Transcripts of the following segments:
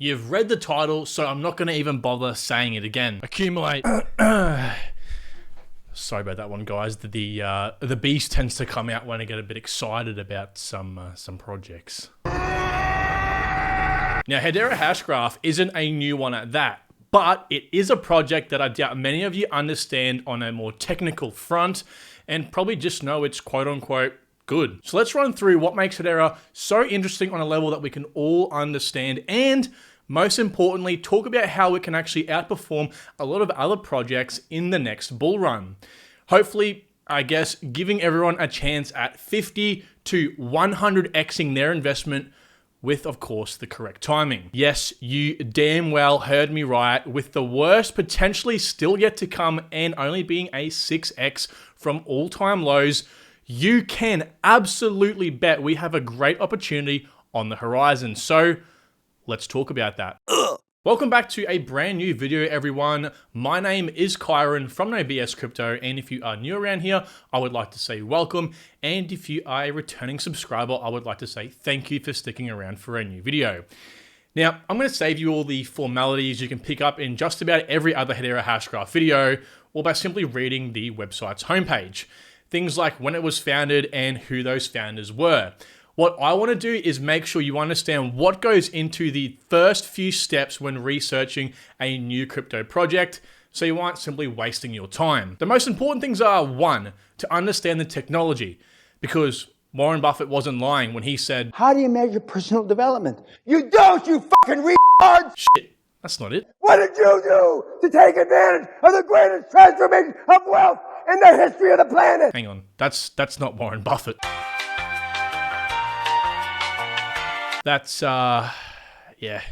You've read the title, so I'm not going to even bother saying it again. Accumulate. Sorry about that one, guys. The beast tends to come out when I get a bit excited about some projects. Now, Hedera Hashgraph isn't a new one at that, but it is a project that I doubt many of you understand on a more technical front, and probably just know it's quote-unquote good. So let's run through what makes Hedera so interesting on a level that we can all understand, and most importantly, talk about how it can actually outperform a lot of other projects in the next bull run. Hopefully, I guess, giving everyone a chance at 50 to 100xing their investment with, of course, the correct timing. Yes, you damn well heard me right, with the worst potentially still yet to come and only being a 6x from all-time lows, you can absolutely bet we have a great opportunity on the horizon. So let's talk about that. Welcome back to a brand new video, everyone. My name is Kyron from No BS Crypto, and if you are new around here, I would like to say welcome. And if you are a returning subscriber, I would like to say thank you for sticking around for a new video. Now, I'm going to save you all the formalities you can pick up in just about every other Hedera Hashgraph video, or by simply reading the website's homepage. Things like when it was founded and who those founders were. What I want to do is make sure you understand what goes into the first few steps when researching a new crypto project, so you aren't simply wasting your time. The most important things are, 1, to understand the technology, because Warren Buffett wasn't lying when he said, "How do you measure personal development? You don't, you fucking retard!" Shit, that's not it. What did you do to take advantage of the greatest transformation of wealth in the history of the planet? Hang on, that's not Warren Buffett. That's, yeah,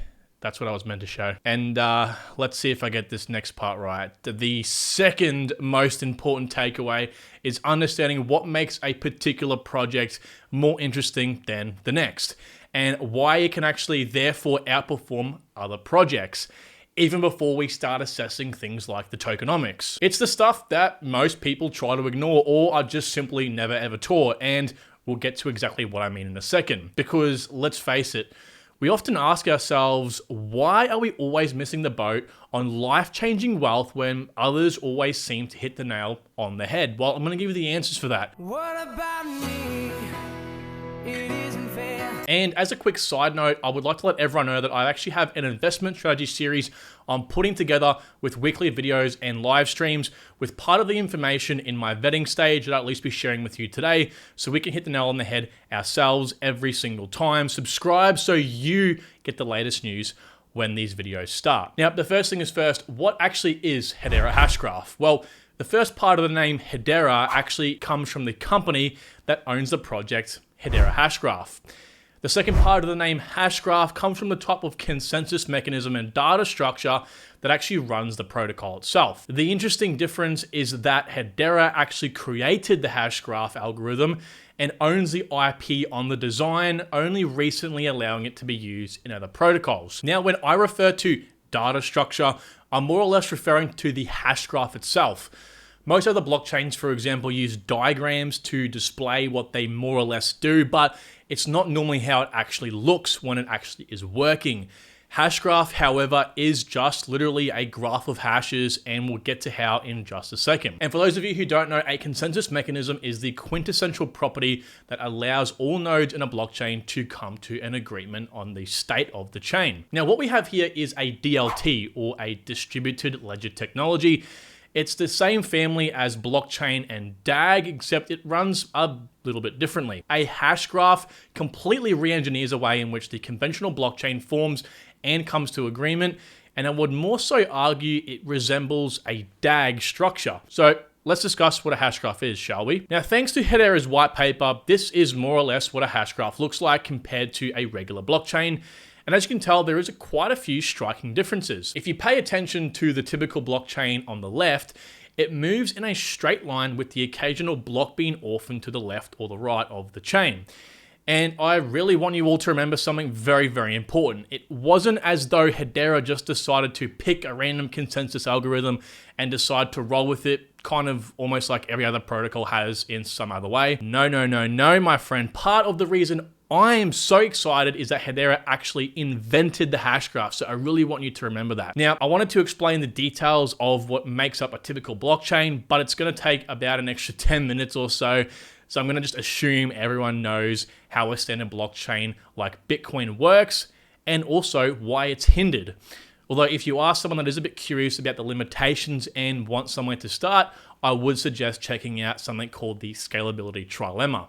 that's what I was meant to show. And let's see if I get this next part right. The second most important takeaway is understanding what makes a particular project more interesting than the next, and why it can actually therefore outperform other projects, even before we start assessing things like the tokenomics. It's the stuff that most people try to ignore or are just simply never ever taught, and we'll get to exactly what I mean in a second. Because let's face it, we often ask ourselves, why are we always missing the boat on life-changing wealth when others always seem to hit the nail on the head? Well, I'm going to give you the answers for that. What about me? It isn't fair. And as a quick side note, I would like to let everyone know that I actually have an investment strategy series I'm putting together with weekly videos and live streams, with part of the information in my vetting stage that I'll at least be sharing with you today, so we can hit the nail on the head ourselves every single time. Subscribe so you get the latest news when these videos start. Now, the first thing is first, what actually is Hedera Hashgraph? Well, the first part of the name Hedera actually comes from the company that owns the project, Hedera Hashgraph. The second part of the name Hashgraph comes from the type of consensus mechanism and data structure that actually runs the protocol itself. The interesting difference is that Hedera actually created the Hashgraph algorithm and owns the IP on the design, only recently allowing it to be used in other protocols. Now, when I refer to data structure, I'm more or less referring to the Hashgraph itself. Most other blockchains, for example, use diagrams to display what they more or less do, but it's not normally how it actually looks when it actually is working. Hashgraph, however, is just literally a graph of hashes, and we'll get to how in just a second. And for those of you who don't know, a consensus mechanism is the quintessential property that allows all nodes in a blockchain to come to an agreement on the state of the chain. Now, what we have here is a DLT, or a distributed ledger technology. It's the same family as blockchain and DAG, except it runs a little bit differently. A hash graph completely re-engineers a way in which the conventional blockchain forms and comes to agreement, and I would more so argue it resembles a DAG structure. So let's discuss what a hash graph is, shall we? Now, thanks to Hedera's white paper, this is more or less what a hash graph looks like compared to a regular blockchain. And as you can tell, there is quite a few striking differences. If you pay attention to the typical blockchain on the left, it moves in a straight line with the occasional block being orphaned to the left or the right of the chain. And I really want you all to remember something very, very important. It wasn't as though Hedera just decided to pick a random consensus algorithm and decide to roll with it, kind of almost like every other protocol has in some other way. No, my friend. Part of the reason I am so excited is that Hedera actually invented the Hashgraph, so I really want you to remember that. Now, I wanted to explain the details of what makes up a typical blockchain, but it's going to take about an extra 10 minutes or so. So I'm going to just assume everyone knows how a standard blockchain like Bitcoin works and also why it's hindered. Although if you are someone that is a bit curious about the limitations and want somewhere to start, I would suggest checking out something called the Scalability Trilemma.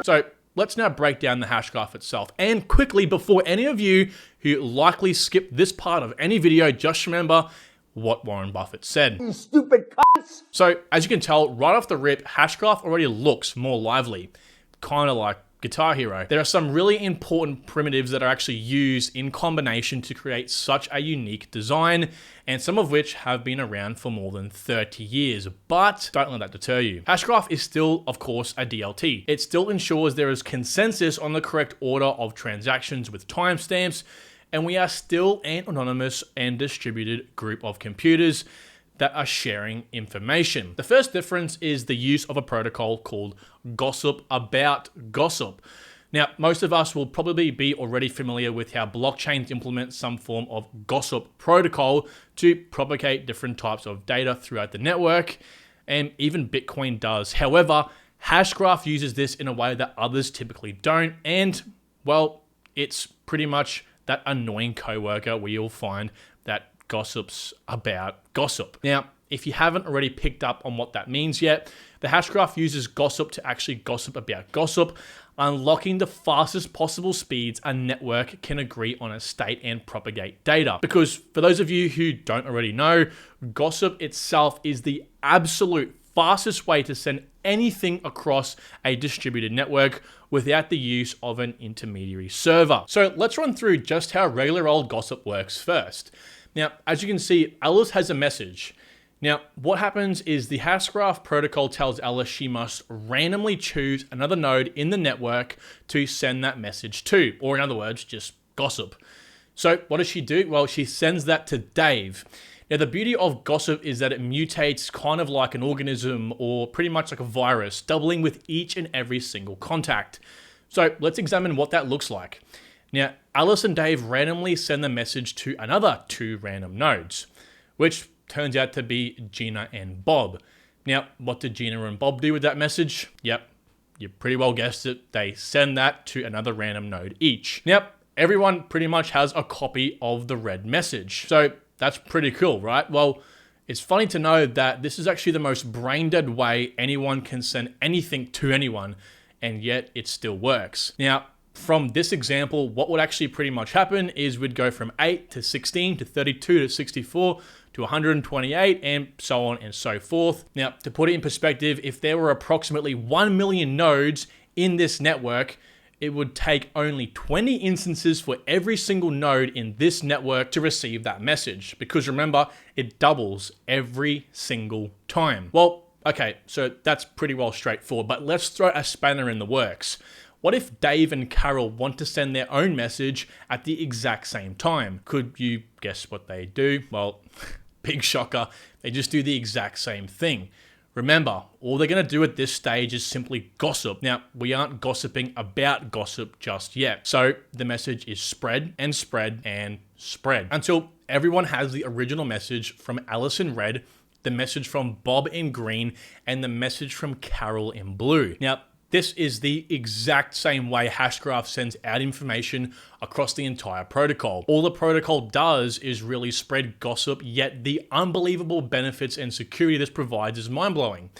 So let's now break down the Hashgraph itself. And quickly, before any of you who likely skip this part of any video, just remember what Warren Buffett said. You stupid cunts! So as you can tell, right off the rip, Hashgraph already looks more lively, kind of like Guitar Hero. There are some really important primitives that are actually used in combination to create such a unique design, and some of which have been around for more than 30 years. But don't let that deter you. Hashgraph is still, of course, a DLT. It still ensures there is consensus on the correct order of transactions with timestamps, and we are still an anonymous and distributed group of computers that are sharing information. The first difference is the use of a protocol called gossip about gossip. Now, most of us will probably be already familiar with how blockchains implement some form of gossip protocol to propagate different types of data throughout the network, and even Bitcoin does. However, Hashgraph uses this in a way that others typically don't, and, well, it's pretty much that annoying coworker where you'll find that gossips about gossip. Now, if you haven't already picked up on what that means yet, the Hashgraph uses gossip to actually gossip about gossip, unlocking the fastest possible speeds a network can agree on a state and propagate data. Because for those of you who don't already know, gossip itself is the absolute fastest way to send anything across a distributed network without the use of an intermediary server. So let's run through just how regular old gossip works first. Now, as you can see, Alice has a message. Now, what happens is the Hashgraph protocol tells Alice she must randomly choose another node in the network to send that message to, or in other words, just gossip. So what does she do? Well, she sends that to Dave. Now, the beauty of gossip is that it mutates kind of like an organism or pretty much like a virus, doubling with each and every single contact. So let's examine what that looks like. Now, Alice and Dave randomly send the message to another two random nodes, which turns out to be Gina and Bob. Now, what did Gina and Bob do with that message? Yep, you pretty well guessed it. They send that to another random node each. Now, everyone pretty much has a copy of the red message. So that's pretty cool, right? Well, it's funny to know that this is actually the most brain-dead way anyone can send anything to anyone, and yet it still works. Now, from this example, what would actually pretty much happen is we'd go from 8 to 16 to 32 to 64 to 128 and so on and so forth. Now, to put it in perspective, if there were approximately 1 million nodes in this network, it would take only 20 instances for every single node in this network to receive that message. Because remember, it doubles every single time. Well, okay, so that's pretty well straightforward, but let's throw a spanner in the works. What if Dave and Carol want to send their own message at the exact same time? Could you guess what they do? Well, big shocker, they just do the exact same thing. Remember, all they're going to do at this stage is simply gossip. Now, we aren't gossiping about gossip just yet. So the message is spread and spread and spread until everyone has the original message from Alice in red, the message from Bob in green, and the message from Carol in blue. Now, this is the exact same way Hashgraph sends out information across the entire protocol. All the protocol does is really spread gossip, yet the unbelievable benefits and security this provides is mind-blowing.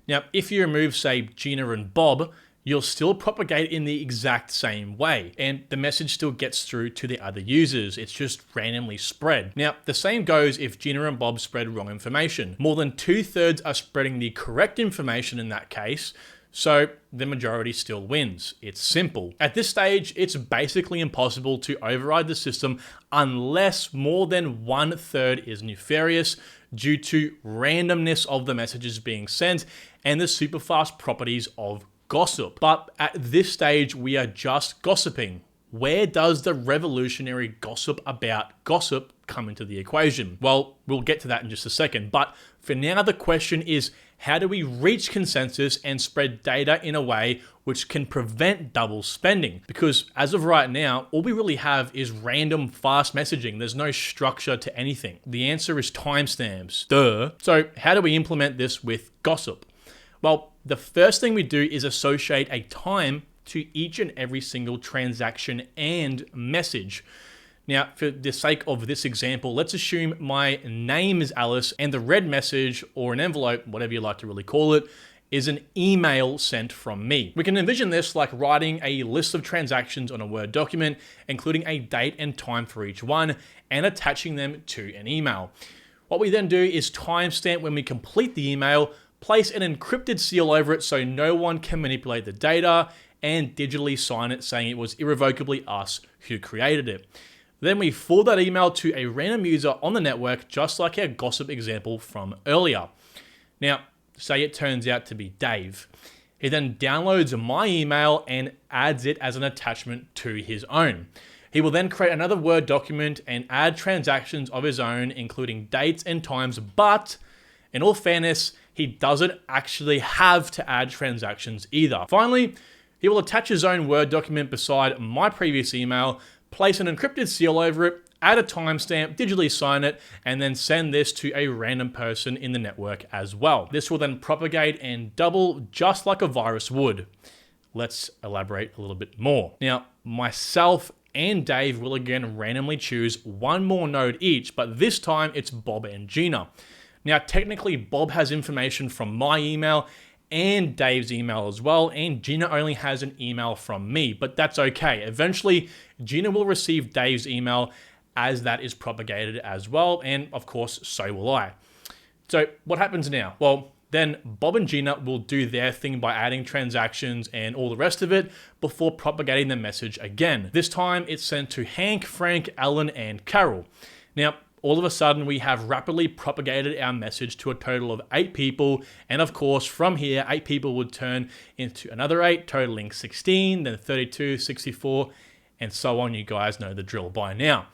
Now, if you remove, say, Gina and Bob, you'll still propagate in the exact same way, and the message still gets through to the other users. It's just randomly spread. Now, the same goes if Gina and Bob spread wrong information. More than 2/3 are spreading the correct information in that case, so the majority still wins. It's simple. At this stage, it's basically impossible to override the system unless more than 1/3 is nefarious due to randomness of the messages being sent and the super fast properties of gossip. But at this stage, we are just gossiping. Where does the revolutionary gossip about gossip come into the equation? Well, we'll get to that in just a second. But for now, the question is, how do we reach consensus and spread data in a way which can prevent double spending? Because as of right now, all we really have is random fast messaging. There's no structure to anything. The answer is timestamps. Duh. So how do we implement this with gossip? Well, the first thing we do is associate a time to each and every single transaction and message. Now, for the sake of this example, let's assume my name is Alice and the red message or an envelope, whatever you like to really call it, is an email sent from me. We can envision this like writing a list of transactions on a Word document, including a date and time for each one, and attaching them to an email. What we then do is timestamp when we complete the email, place an encrypted seal over it so no one can manipulate the data, and digitally sign it saying it was irrevocably us who created it. Then we forward that email to a random user on the network, just like our gossip example from earlier. Now, say it turns out to be Dave. He then downloads my email and adds it as an attachment to his own. He will then create another Word document and add transactions of his own, including dates and times, but in all fairness, he doesn't actually have to add transactions either. Finally, he will attach his own Word document beside my previous email, place an encrypted seal over it, add a timestamp, digitally sign it, and then send this to a random person in the network as well. This will then propagate and double just like a virus would. Let's elaborate a little bit more. Now, myself and Dave will again randomly choose one more node each, but this time it's Bob and Gina. Now, technically, Bob has information from my email and Dave's email as well, and Gina only has an email from me, but that's okay. Eventually, Gina will receive Dave's email as that is propagated as well, and of course, so will I. So what happens now? Well, then Bob and Gina will do their thing by adding transactions and all the rest of it before propagating the message again. This time, it's sent to Hank, Frank, Alan, and Carol. Now, all of a sudden, we have rapidly propagated our message to a total of 8 people. And of course, from here, 8 people would turn into another 8, totaling 16, then 32, 64, and so on. You guys know the drill by now.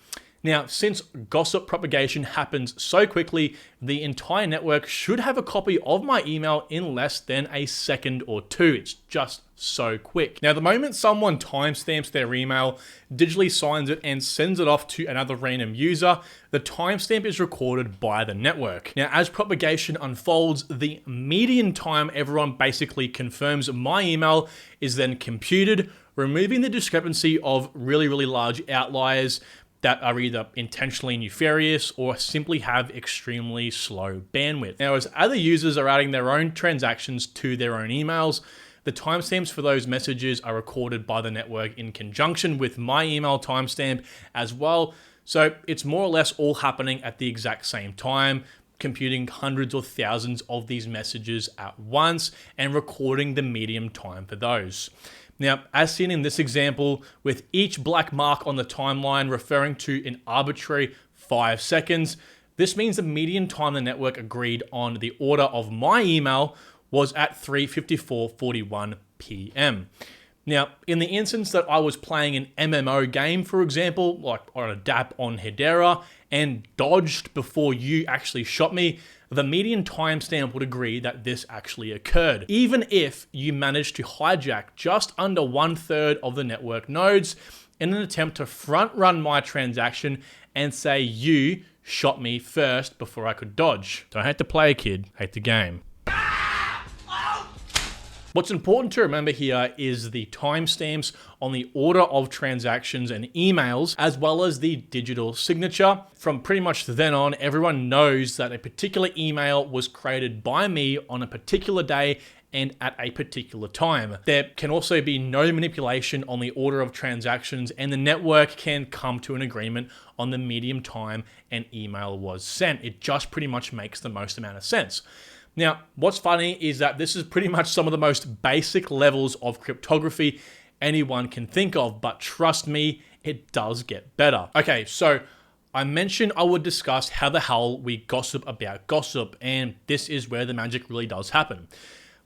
Now, since gossip propagation happens so quickly, the entire network should have a copy of my email in less than a second or two. It's just so quick. Now, the moment someone timestamps their email, digitally signs it, and sends it off to another random user, the timestamp is recorded by the network. Now, as propagation unfolds, the median time everyone basically confirms my email is then computed, removing the discrepancy of really, really large outliers that are either intentionally nefarious or simply have extremely slow bandwidth. Now, as other users are adding their own transactions to their own emails, the timestamps for those messages are recorded by the network in conjunction with my email timestamp as well. So it's more or less all happening at the exact same time, computing hundreds or thousands of these messages at once and recording the median time for those. Now, as seen in this example, with each black mark on the timeline referring to an arbitrary 5 seconds, this means the median time the network agreed on the order of my email was at 3:54:41 p.m. Now, in the instance that I was playing an MMO game, for example, like on a DAP on Hedera, and dodged before you actually shot me, the median timestamp would agree that this actually occurred, even if you managed to hijack just under 1/3 of the network nodes in an attempt to front run my transaction and say you shot me first before I could dodge. Don't hate the player, kid, hate the game. What's important to remember here is the timestamps on the order of transactions and emails, as well as the digital signature. From pretty much then on, everyone knows that a particular email was created by me on a particular day and at a particular time. There can also be no manipulation on the order of transactions, and the network can come to an agreement on the median time an email was sent. It just pretty much makes the most amount of sense. Now, what's funny is that this is pretty much some of the most basic levels of cryptography anyone can think of, but trust me, it does get better. Okay, so I mentioned I would discuss how the hell we gossip about gossip, and this is where the magic really does happen.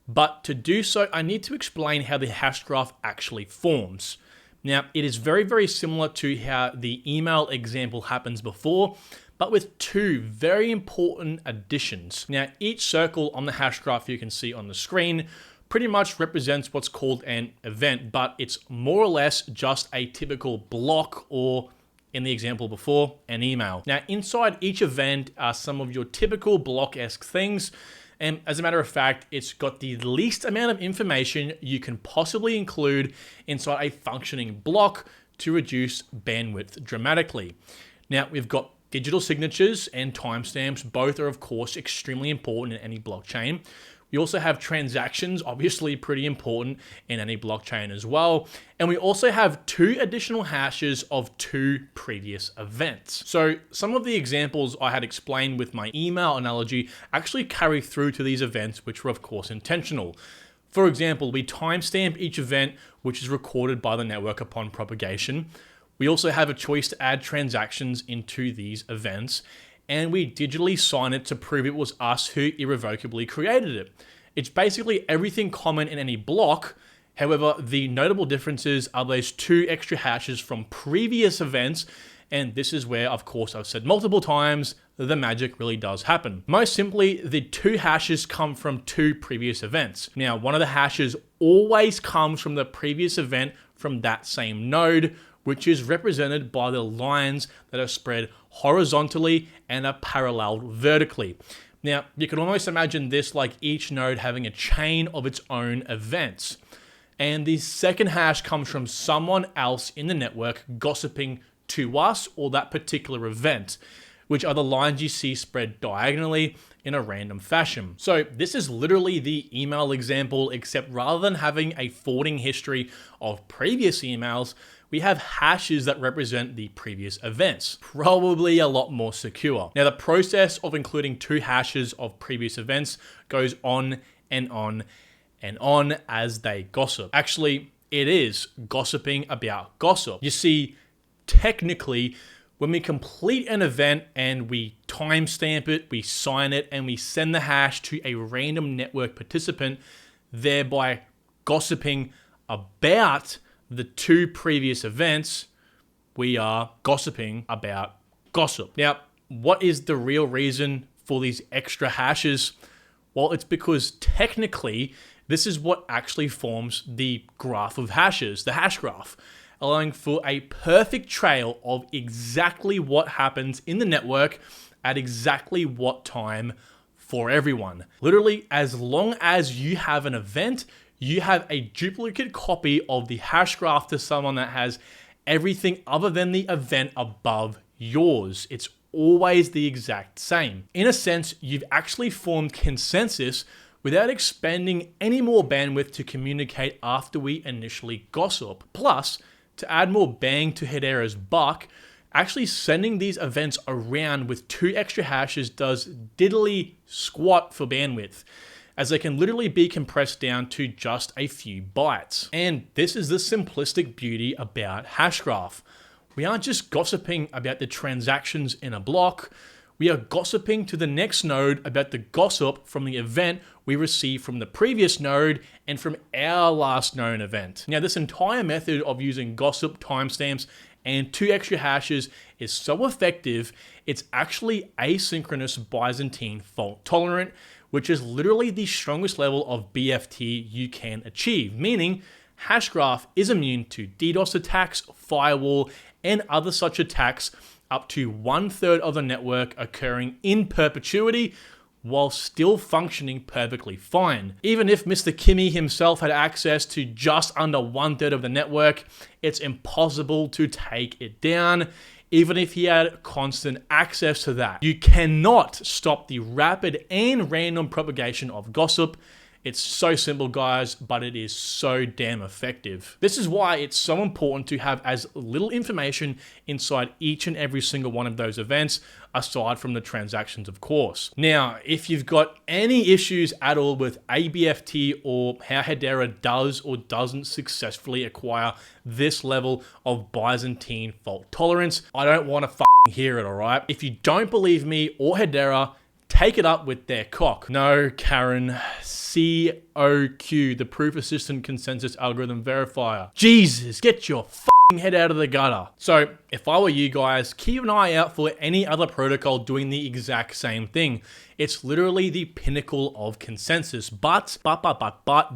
But to do so, I need to explain how the Hashgraph actually forms. Now, it is very, very similar to how the email example happens before, but with two very important additions. Now, each circle on the hash graph you can see on the screen pretty much represents what's called an event, but it's more or less just a typical block, or in the example before, an email. Now, inside each event are some of your typical block-esque things, and as a matter of fact, it's got the least amount of information you can possibly include inside a functioning block to reduce bandwidth dramatically. Now, we've got digital signatures and timestamps. Both are, of course, extremely important in any blockchain. We also have transactions, obviously pretty important in any blockchain as well. And we also have two additional hashes of two previous events. So some of the examples I had explained with my email analogy actually carry through to these events, which were of course intentional. For example, we timestamp each event which is recorded by the network upon propagation. We also have a choice to add transactions into these events, and we digitally sign it to prove it was us who irrevocably created it. It's basically everything common in any block. However, the notable differences are those two extra hashes from previous events, and this is where, of course, I've said multiple times, the magic really does happen. Most simply, the two hashes come from two previous events. Now, one of the hashes always comes from the previous event from that same node, which is represented by the lines that are spread horizontally and are paralleled vertically. Now, you can almost imagine this like each node having a chain of its own events. And the second hash comes from someone else in the network gossiping to us or that particular event, which are the lines you see spread diagonally in a random fashion. So this is literally the email example, except rather than having a forwarding history of previous emails, we have hashes that represent the previous events. Probably a lot more secure. Now, the process of including two hashes of previous events goes on and on and on as they gossip. Actually, it is gossiping about gossip. You see, technically, when we complete an event and we timestamp it, we sign it, and we send the hash to a random network participant, thereby gossiping about the two previous events, we are gossiping about gossip. Now, what is the real reason for these extra hashes? Well, it's because technically, this is what actually forms the graph of hashes, the hash graph, allowing for a perfect trail of exactly what happens in the network at exactly what time for everyone. Literally, as long as you have an event, you have a duplicate copy of the hash graph to someone that has everything other than the event above yours. It's always the exact same. In a sense, you've actually formed consensus without expending any more bandwidth to communicate after we initially gossip. Plus, to add more bang to Hedera's buck, actually sending these events around with two extra hashes does diddly squat for bandwidth, as they can literally be compressed down to just a few bytes. And this is the simplistic beauty about Hashgraph. We aren't just gossiping about the transactions in a block, we are gossiping to the next node about the gossip from the event we received from the previous node and from our last known event. Now, this entire method of using gossip, timestamps, and two extra hashes is so effective, it's actually asynchronous Byzantine fault tolerant, which is literally the strongest level of BFT you can achieve, meaning Hashgraph is immune to DDoS attacks, firewall, and other such attacks up to 1/3 of the network occurring in perpetuity while still functioning perfectly fine. Even if Mr. Kimmy himself had access to just under 1/3 of the network, it's impossible to take it down. Even if he had constant access to that. You cannot stop the rapid and random propagation of gossip. It's so simple, guys, but it is so damn effective. This is why it's so important to have as little information inside each and every single one of those events, aside from the transactions, of course. Now, if you've got any issues at all with ABFT or how Hedera does or doesn't successfully acquire this level of Byzantine fault tolerance, I don't want to hear it, all right? If you don't believe me or Hedera, take it up with their cock. No, Karen. COQ, the Proof Assistant Consensus Algorithm Verifier. Jesus, get your head out of the gutter. So if I were you guys, keep an eye out for any other protocol doing the exact same thing. It's literally the pinnacle of consensus, but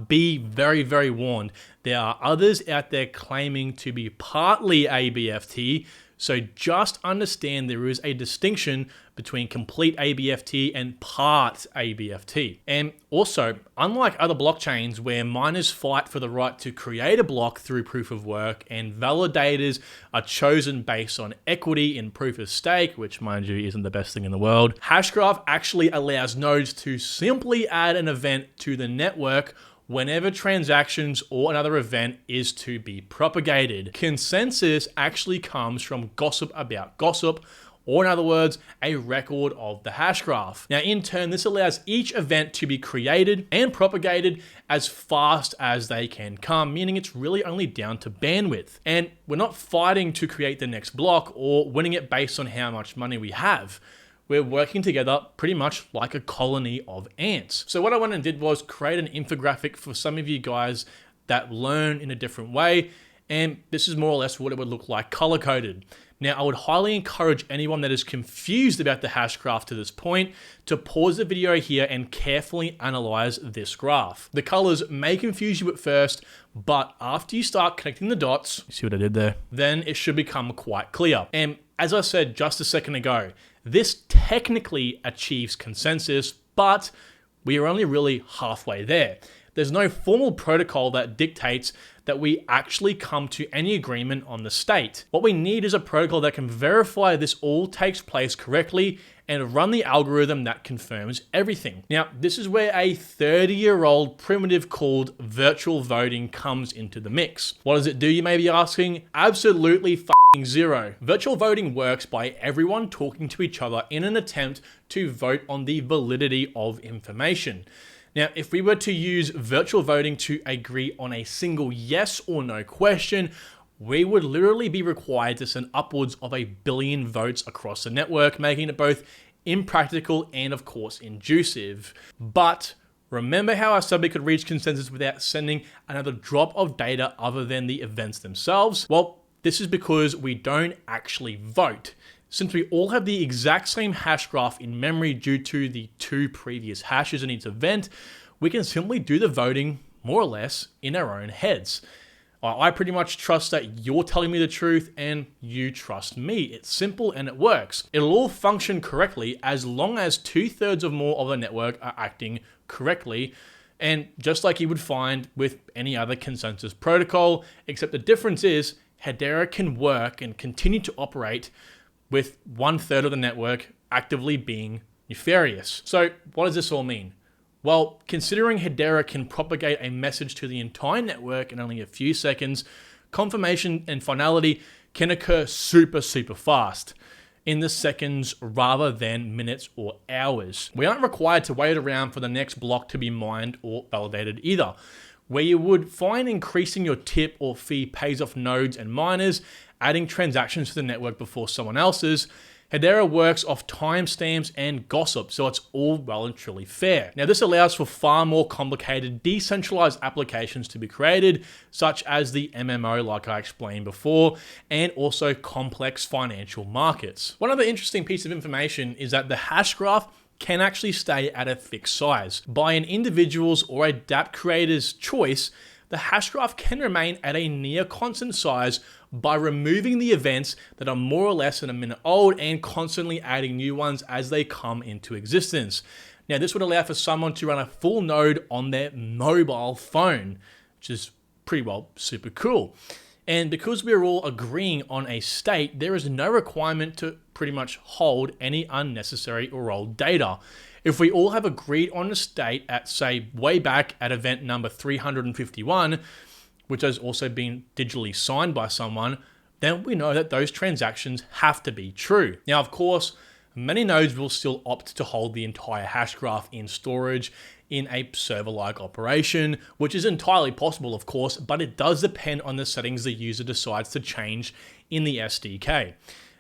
be very, very warned. There are others out there claiming to be partly ABFT, so just understand there is a distinction between complete ABFT and part ABFT. And also, unlike other blockchains where miners fight for the right to create a block through proof of work and validators are chosen based on equity in proof of stake, which mind you isn't the best thing in the world, Hashgraph actually allows nodes to simply add an event to the network whenever transactions or another event is to be propagated. Consensus actually comes from gossip about gossip, or in other words, a record of the hash graph. Now, in turn, this allows each event to be created and propagated as fast as they can come, meaning it's really only down to bandwidth. And we're not fighting to create the next block or winning it based on how much money we have. We're working together pretty much like a colony of ants. So what I went and did was create an infographic for some of you guys that learn in a different way. And this is more or less what it would look like color-coded. Now, I would highly encourage anyone that is confused about the hash graph to this point to pause the video here and carefully analyze this graph. The colors may confuse you at first, but after you start connecting the dots, you see what I did there? Then it should become quite clear. And as I said just a second ago, this technically achieves consensus, but we are only really halfway there. There's no formal protocol that dictates that we actually come to any agreement on the state. What we need is a protocol that can verify this all takes place correctly and run the algorithm that confirms everything. Now, this is where a 30-year-old primitive called virtual voting comes into the mix. What does it do, you may be asking? Absolutely zero. Virtual voting works by everyone talking to each other in an attempt to vote on the validity of information. Now, if we were to use virtual voting to agree on a single yes or no question, we would literally be required to send upwards of 1 billion votes across the network, making it both impractical and, of course, inducive. But remember how I said we could reach consensus without sending another drop of data other than the events themselves? Well, this is because we don't actually vote. Since we all have the exact same hash graph in memory due to the 2 previous hashes in each event, we can simply do the voting more or less in our own heads. I pretty much trust that you're telling me the truth and you trust me. It's simple and it works. It'll all function correctly as long as 2/3 or more of the network are acting correctly. And just like you would find with any other consensus protocol, except the difference is Hedera can work and continue to operate with 1/3 of the network actively being nefarious. So what does this all mean? Well, considering Hedera can propagate a message to the entire network in only a few seconds, confirmation and finality can occur super fast in the seconds rather than minutes or hours. We aren't required to wait around for the next block to be mined or validated either. Where you would find increasing your tip or fee pays off nodes and miners, adding transactions to the network before someone else's, Hedera works off timestamps and gossip, so it's all well and truly fair. Now, this allows for far more complicated, decentralized applications to be created, such as the MMO, like I explained before, and also complex financial markets. One other interesting piece of information is that the hash graph can actually stay at a fixed size. By an individual's or a dApp creator's choice, the hash graph can remain at a near constant size by removing the events that are more or less than a minute old and constantly adding new ones as they come into existence. Now, this would allow for someone to run a full node on their mobile phone, which is pretty well super cool. And because we're all agreeing on a state, there is no requirement to pretty much hold any unnecessary or old data. If we all have agreed on a state at, say, way back at event number 351, which has also been digitally signed by someone, then we know that those transactions have to be true. Now, of course, many nodes will still opt to hold the entire hash graph in storage in a server-like operation, which is entirely possible, of course, but it does depend on the settings the user decides to change in the SDK.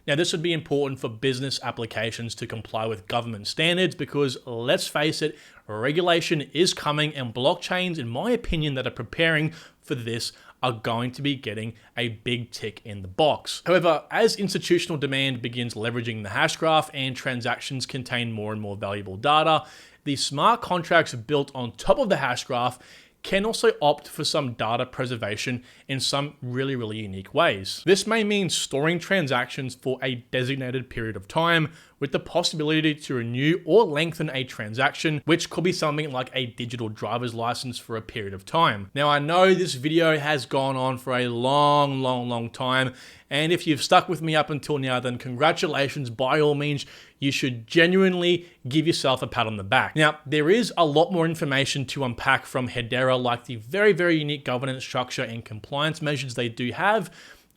Now, this would be important for business applications to comply with government standards because, let's face it, regulation is coming and blockchains, in my opinion, that are preparing for this are going to be getting a big tick in the box. However, as institutional demand begins leveraging the Hashgraph and transactions contain more and more valuable data, the smart contracts built on top of the Hashgraph can also opt for some data preservation in some really, really unique ways. This may mean storing transactions for a designated period of time with the possibility to renew or lengthen a transaction, which could be something like a digital driver's license for a period of time. Now, I know this video has gone on for a long time, and if you've stuck with me up until now, then congratulations. By all means, you should genuinely give yourself a pat on the back. Now, there is a lot more information to unpack from Hedera, like the very, very unique governance structure and compliance measures they do have,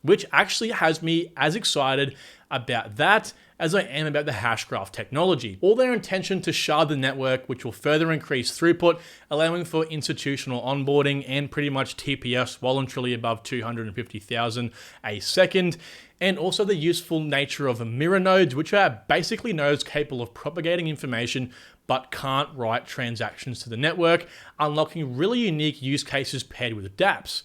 which actually has me as excited about that as I am about the Hashgraph technology. All their intention to shard the network, which will further increase throughput, allowing for institutional onboarding and pretty much TPS well and truly above 250,000 a second. And also the useful nature of mirror nodes, which are basically nodes capable of propagating information but can't write transactions to the network, unlocking really unique use cases paired with dApps.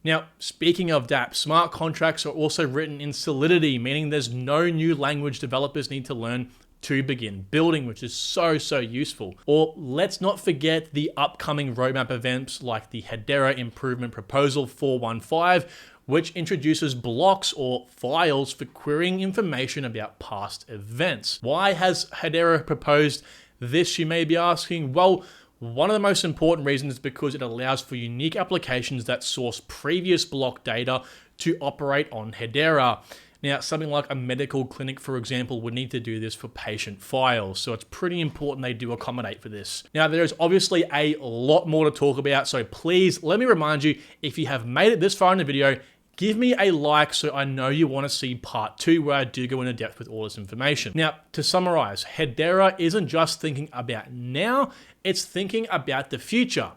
Now, speaking of dApps, smart contracts are also written in Solidity, meaning there's no new language developers need to learn to begin building, which is so useful. Or let's not forget the upcoming roadmap events like the Hedera Improvement Proposal 415, which introduces blocks or files for querying information about past events. Why has Hedera proposed this, you may be asking? Well, one of the most important reasons is because it allows for unique applications that source previous block data to operate on Hedera. Now, something like a medical clinic, for example, would need to do this for patient files, so it's pretty important they do accommodate for this. Now, there's obviously a lot more to talk about, so please let me remind you, if you have made it this far in the video, give me a like so I know you want to see part 2 where I do go into depth with all this information. Now, to summarize, Hedera isn't just thinking about now, it's thinking about the future.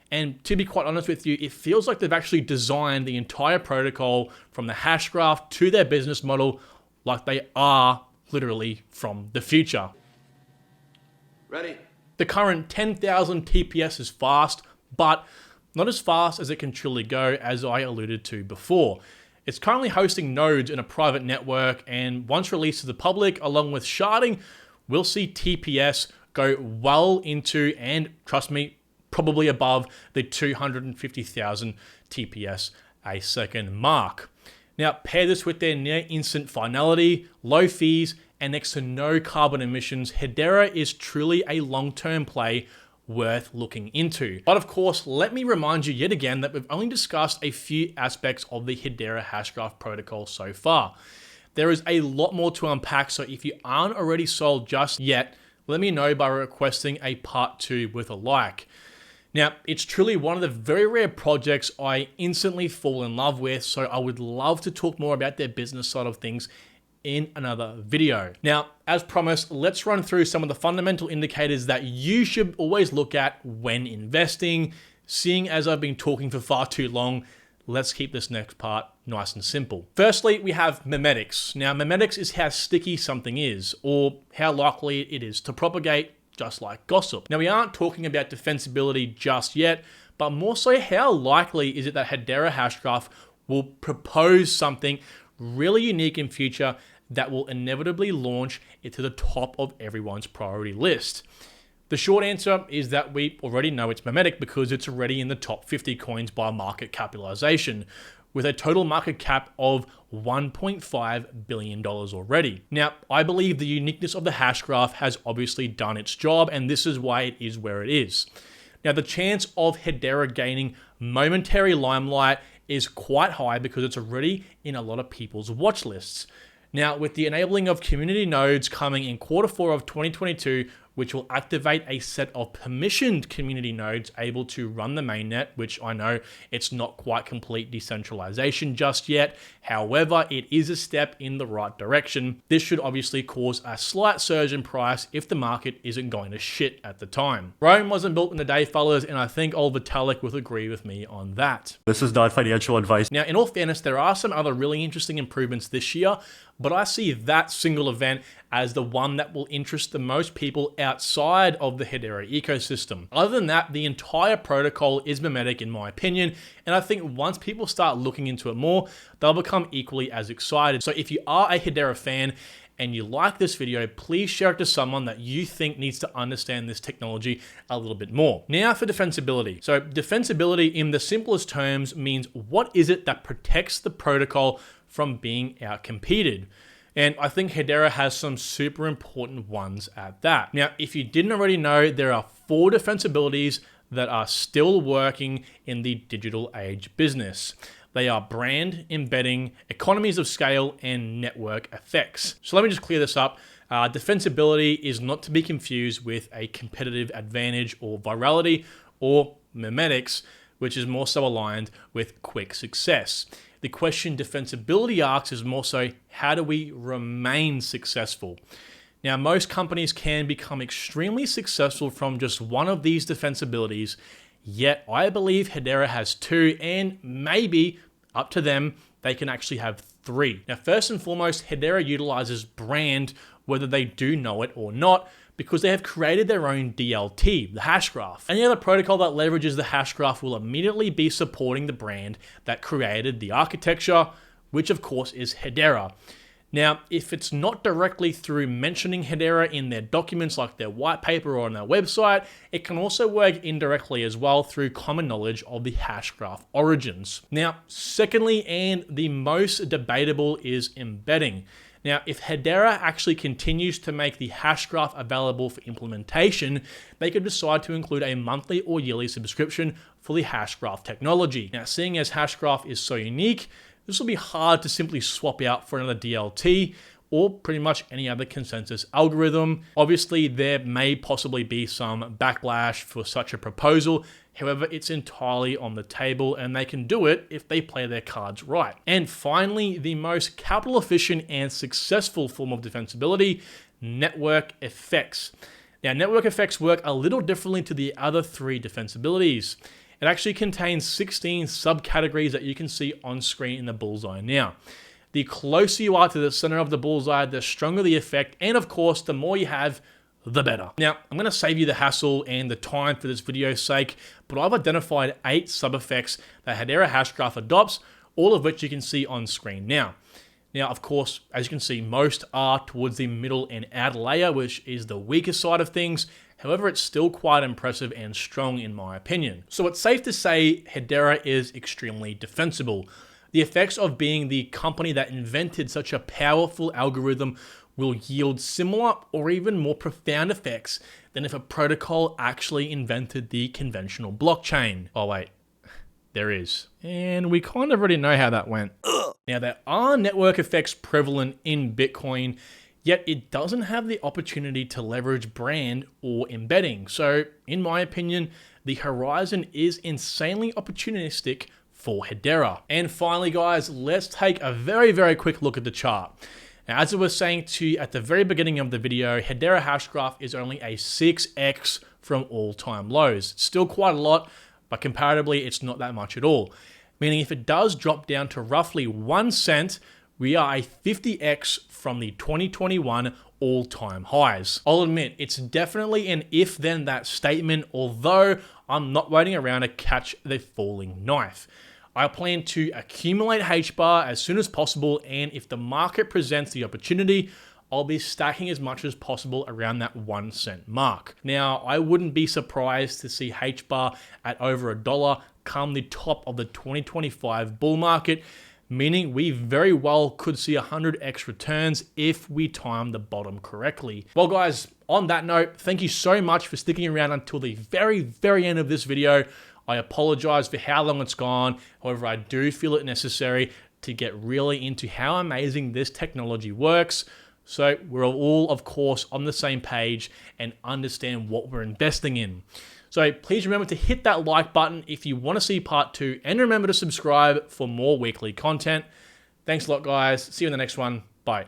And to be quite honest with you, it feels like they've actually designed the entire protocol from the Hashgraph to their business model like they are literally from the future. Ready. The current 10,000 TPS is fast, but not as fast as it can truly go, as I alluded to before. It's currently hosting nodes in a private network, and once released to the public, along with sharding, we'll see TPS go well into, and trust me, probably above the 250,000 TPS a second mark. Now, pair this with their near instant finality, low fees, and next to no carbon emissions, Hedera is truly a long-term play worth looking into. But of course, let me remind you yet again that we've only discussed a few aspects of the Hedera Hashgraph protocol so far. There is a lot more to unpack, so if you aren't already sold just yet, let me know by requesting a part 2 with a like. Now, it's truly one of the very rare projects I instantly fall in love with, so I would love to talk more about their business side of things in another video. Now, as promised, let's run through some of the fundamental indicators that you should always look at when investing. Seeing as I've been talking for far too long, let's keep this next part nice and simple. Firstly, we have Memetics. Now, Memetics is how sticky something is, or how likely it is to propagate, just like gossip. Now, we aren't talking about defensibility just yet, but more so how likely is it that Hedera Hashgraph will propose something really unique in future that will inevitably launch it to the top of everyone's priority list. The short answer is that we already know it's Memetic because it's already in the top 50 coins by market capitalization, with a total market cap of $1.5 billion already. Now, I believe the uniqueness of the Hashgraph has obviously done its job, and this is why it is where it is. Now, the chance of Hedera gaining momentary limelight is quite high because it's already in a lot of people's watch lists. Now, with the enabling of community nodes coming in Q4 of 2022, which will activate a set of permissioned community nodes able to run the mainnet, which I know it's not quite complete decentralization just yet. However, it is a step in the right direction. This should obviously cause a slight surge in price if the market isn't going to shit at the time. Rome wasn't built in a day, fellas, and I think old Vitalik will agree with me on that. This is not financial advice. Now, in all fairness, there are some other really interesting improvements this year, but I see that single event as the one that will interest the most people outside of the Hedera ecosystem. Other than that, the entire protocol is memetic in my opinion, and I think once people start looking into it more, they'll become equally as excited. So if you are a Hedera fan and you like this video, please share it to someone that you think needs to understand this technology a little bit more. Now for defensibility. So defensibility in the simplest terms means what is it that protects the protocol from being outcompeted? And I think Hedera has some super important ones at that. Now, if you didn't already know, there are 4 defensibilities that are still working in the digital age business. They are brand, embedding, economies of scale, and network effects. So let me just clear this up. Defensibility is not to be confused with a competitive advantage or virality or memetics, which is more so aligned with quick success. The question defensibility asks is more so, how do we remain successful? Now, most companies can become extremely successful from just one of these defensibilities, yet I believe Hedera has 2, and maybe up to them, they can actually have 3. Now, first and foremost, Hedera utilizes brand, whether they do know it or not, because they have created their own DLT, the Hashgraph. Any other protocol that leverages the Hashgraph will immediately be supporting the brand that created the architecture, which of course is Hedera. Now, if it's not directly through mentioning Hedera in their documents like their white paper or on their website, it can also work indirectly as well through common knowledge of the Hashgraph origins. Now, secondly, and the most debatable, is embedding. Now, if Hedera actually continues to make the Hashgraph available for implementation, they could decide to include a monthly or yearly subscription for the Hashgraph technology. Now, seeing as Hashgraph is so unique, this will be hard to simply swap out for another DLT or pretty much any other consensus algorithm. Obviously, there may possibly be some backlash for such a proposal. However, it's entirely on the table and they can do it if they play their cards right. And finally, the most capital efficient and successful form of defensibility, network effects. Now, network effects work a little differently to the other 3 defensibilities. It actually contains 16 subcategories that you can see on screen in the bullseye now. The closer you are to the center of the bullseye, the stronger the effect, and of course, the more you have, the better. Now, I'm going to save you the hassle and the time for this video's sake, but I've identified 8 sub-effects that Hedera Hashgraph adopts, all of which you can see on screen now. Now, of course, as you can see, most are towards the middle and outer layer, which is the weaker side of things. However, it's still quite impressive and strong in my opinion. So it's safe to say Hedera is extremely defensible. The effects of being the company that invented such a powerful algorithm will yield similar or even more profound effects than if a protocol actually invented the conventional blockchain. Oh wait, there is. And we kind of already know how that went. Now, there are network effects prevalent in Bitcoin, yet it doesn't have the opportunity to leverage brand or embedding. So, in my opinion, the horizon is insanely opportunistic for Hedera. And finally, guys, let's take a very, very quick look at the chart. Now, as I was saying to you at the very beginning of the video, Hedera Hashgraph is only a 6x from all-time lows. It's still quite a lot, but comparatively, it's not that much at all. Meaning if it does drop down to roughly 1 cent, we are a 50x from the 2021 all-time highs. I'll admit, it's definitely an if-then-that statement, although I'm not waiting around to catch the falling knife. I plan to accumulate HBAR as soon as possible, and if the market presents the opportunity, I'll be stacking as much as possible around that 1 cent mark. Now, I wouldn't be surprised to see HBAR at over $1 come the top of the 2025 bull market, meaning we very well could see 100x returns if we time the bottom correctly. Well, guys, on that note, thank you so much for sticking around until the very, very end of this video. I apologize for how long it's gone. However, I do feel it necessary to get really into how amazing this technology works. So we're all, of course, on the same page and understand what we're investing in. So please remember to hit that like button if you want to see part 2, and remember to subscribe for more weekly content. Thanks a lot, guys. See you in the next one.